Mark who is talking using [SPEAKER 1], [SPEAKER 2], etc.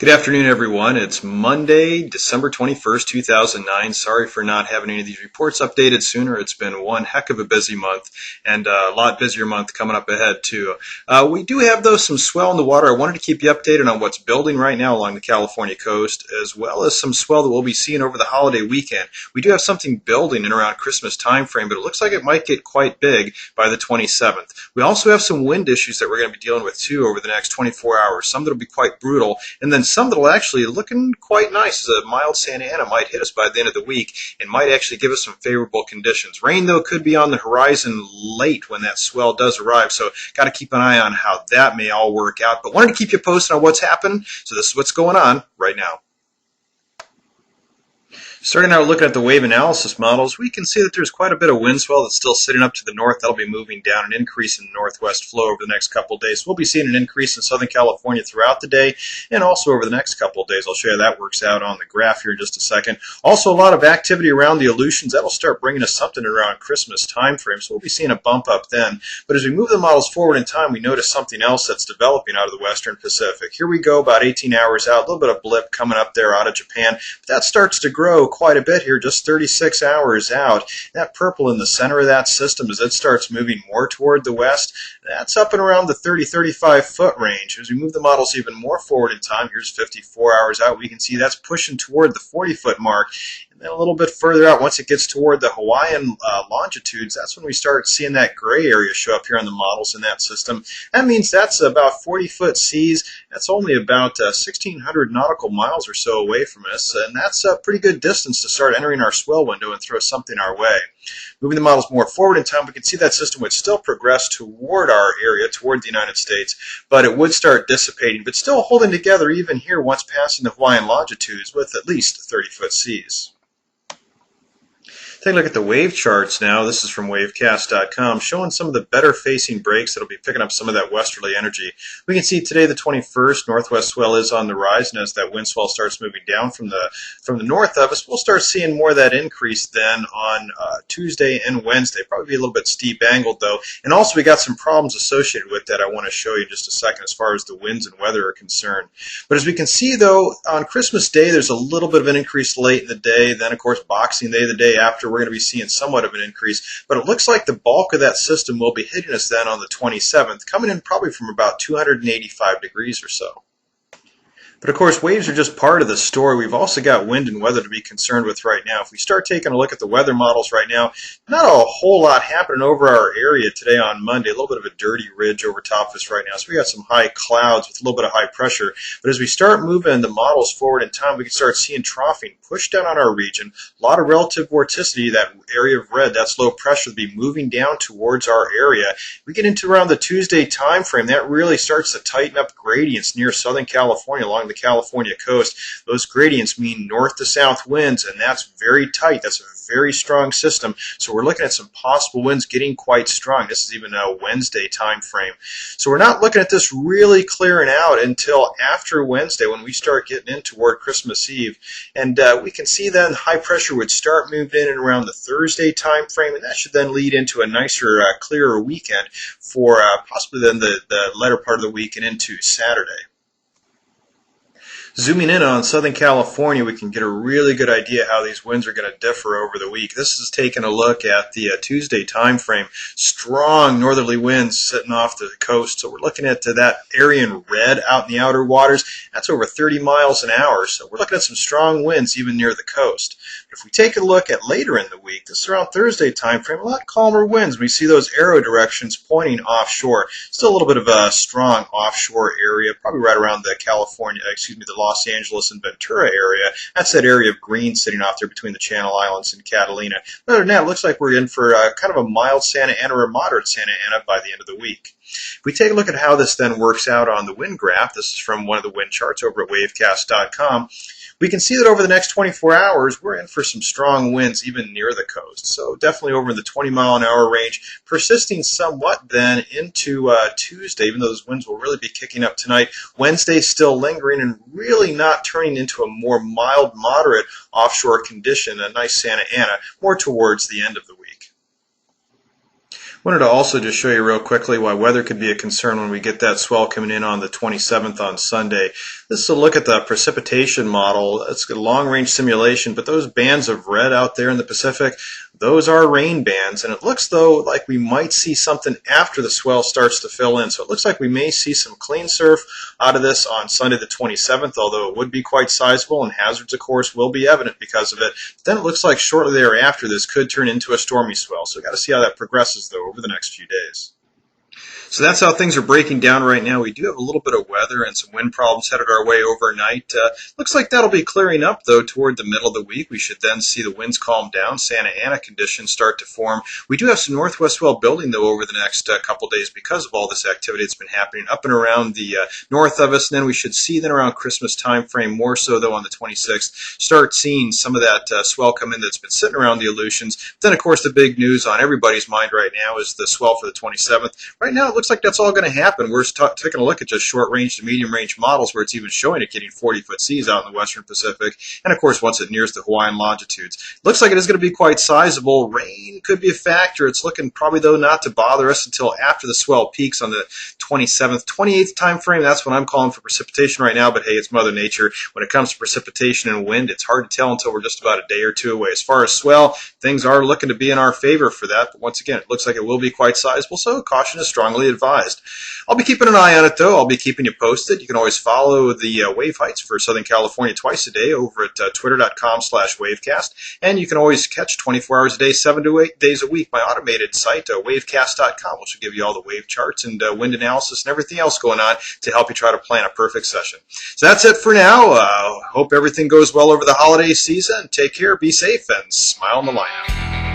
[SPEAKER 1] Good afternoon, everyone. It's Monday, December 21st, 2009. Sorry for not having any of these reports updated sooner. It's been one heck of a busy month and a lot busier month coming up ahead, too. We do have, though, some swell in the water. I wanted to keep you updated on what's building right now along the California coast, as well as some swell that we'll be seeing over the holiday weekend. We do have something building in around Christmas time frame, but it looks like it might get quite big by the 27th. We also have some wind issues that we're going to be dealing with, too, over the next 24 hours. Some that will be quite brutal, and then some that will actually looking quite nice. A mild Santa Ana might hit us by the end of the week and might actually give us some favorable conditions. Rain, though, could be on the horizon late when that swell does arrive, so got to keep an eye on how that may all work out. But wanted to keep you posted on what's happened, so this is what's going on right now. Starting out looking at the wave analysis models, we can see that there's quite a bit of wind swell that's still sitting up to the north. That'll be moving down, an increase in the northwest flow over the next couple of days. We'll be seeing an increase in Southern California throughout the day and also over the next couple of days. I'll show you how that works out on the graph here in just a second. Also, a lot of activity around the Aleutians. That'll start bringing us something around Christmas time frame, so we'll be seeing a bump up then. But as we move the models forward in time, we notice something else that's developing out of the Western Pacific. Here we go, about 18 hours out, a little bit of blip coming up there out of Japan. But that starts to grow quite a bit here, just 36 hours out. That purple in the center of that system, as it starts moving more toward the west, that's up and around the 30-35 foot range. As we move the models even more forward in time, here's 54 hours out, we can see that's pushing toward the 40-foot mark. And then a little bit further out, once it gets toward the Hawaiian longitudes, that's when we start seeing that gray area show up here on the models in that system. That means that's about 40-foot seas. That's only about 1,600 nautical miles or so away from us, and that's a pretty good distance to start entering our swell window and throw something our way. Moving the models more forward in time, we can see that system would still progress toward our area, toward the United States, but it would start dissipating, but still holding together even here once passing the Hawaiian longitudes with at least 30-foot seas. Take a look at the wave charts now. This is from wavecast.com, showing some of the better facing breaks that'll be picking up some of that westerly energy. We can see today, the 21st, northwest swell is on the rise, and as that wind swell starts moving down from the north of us, we'll start seeing more of that increase then on Tuesday and Wednesday. Probably be a little bit steep angled, though. And also, we got some problems associated with that I want to show you in just a second as far as the winds and weather are concerned. But as we can see, though, on Christmas Day, there's a little bit of an increase late in the day. Then, of course, Boxing Day, the day after, we're going to be seeing somewhat of an increase, but it looks like the bulk of that system will be hitting us then on the 27th, coming in probably from about 285 degrees or so. But of course, waves are just part of the story. We've also got wind and weather to be concerned with right now. If we start taking a look at the weather models right now, not a whole lot happening over our area today on Monday. A little bit of a dirty ridge over top of us right now. So we got some high clouds with a little bit of high pressure. But as we start moving the models forward in time, we can start seeing troughing push down on our region. A lot of relative vorticity, that area of red, that's low pressure, will be moving down towards our area. We get into around the Tuesday time frame, that really starts to tighten up gradients near Southern California along the California coast. Those gradients mean north to south winds, and that's very tight. That's a very strong system. So we're looking at some possible winds getting quite strong. This is even a Wednesday time frame. So we're not looking at this really clearing out until after Wednesday when we start getting in toward Christmas Eve. And we can see then high pressure would start moving in and around the Thursday time frame, and that should then lead into a nicer, clearer weekend for possibly then the latter part of the week and into Saturday. Zooming in on Southern California, we can get a really good idea how these winds are going to differ over the week. This is taking a look at the Tuesday time frame. Strong northerly winds sitting off the coast. So we're looking at that area in red out in the outer waters. That's over 30 miles an hour. So we're looking at some strong winds even near the coast. If we take a look at later in the week, this is around Thursday time frame, a lot calmer winds. We see those arrow directions pointing offshore. Still a little bit of a strong offshore area, probably right around the the Los Angeles and Ventura area. That's that area of green sitting off there between the Channel Islands and Catalina. Other than that, it looks like we're in for kind of a mild Santa Ana or a moderate Santa Ana by the end of the week. If we take a look at how this then works out on the wind graph, this is from one of the wind charts over at wavecast.com. We can see that over the next 24 hours, we're in for some strong winds even near the coast. So definitely over in the 20-mile-an-hour range, persisting somewhat then into Tuesday, even though those winds will really be kicking up tonight. Wednesday still lingering and really not turning into a more mild, moderate offshore condition, a nice Santa Ana, more towards the end of the week. Wanted to also just show you real quickly why weather could be a concern when we get that swell coming in on the 27th on Sunday. This is a look at the precipitation model. It's a long-range simulation, but those bands of red out there in the Pacific, those are rain bands, and it looks, though, like we might see something after the swell starts to fill in. So it looks like we may see some clean surf out of this on Sunday the 27th, although it would be quite sizable, and hazards, of course, will be evident because of it. Then it looks like shortly thereafter this could turn into a stormy swell. So we've got to see how that progresses, though, over the next few days. So that's how things are breaking down right now. We do have a little bit of weather and some wind problems headed our way overnight. Looks like that'll be clearing up, though, toward the middle of the week. We should then see the winds calm down, Santa Ana conditions start to form. We do have some northwest swell building, though, over the next couple days because of all this activity that's been happening up and around the north of us. And then we should see then around Christmas time frame, more so, though, on the 26th, start seeing some of that swell come in that's been sitting around the Aleutians. Then, of course, the big news on everybody's mind right now is the swell for the 27th. Right now, it looks like that's all going to happen. We're taking a look at just short-range to medium-range models where it's even showing it getting 40-foot seas out in the western Pacific. And, of course, once it nears the Hawaiian longitudes. Looks like it is going to be quite sizable. Rain could be a factor. It's looking probably, though, not to bother us until after the swell peaks on the 27th, 28th time frame. That's what I'm calling for precipitation right now. But, hey, it's Mother Nature. When it comes to precipitation and wind, it's hard to tell until we're just about a day or two away. As far as swell, things are looking to be in our favor for that. But, once again, it looks like it will be quite sizable. So caution is strongly advised. I'll be keeping an eye on it, though. I'll be keeping you posted. You can always follow the wave heights for Southern California twice a day over at twitter.com/wavecast. And you can always catch 24 hours a day, 7 to 8 days a week, my automated site, wavecast.com, which will give you all the wave charts and wind analysis and everything else going on to help you try to plan a perfect session. So that's it for now. Hope everything goes well over the holiday season. Take care, be safe, and smile in the lineup.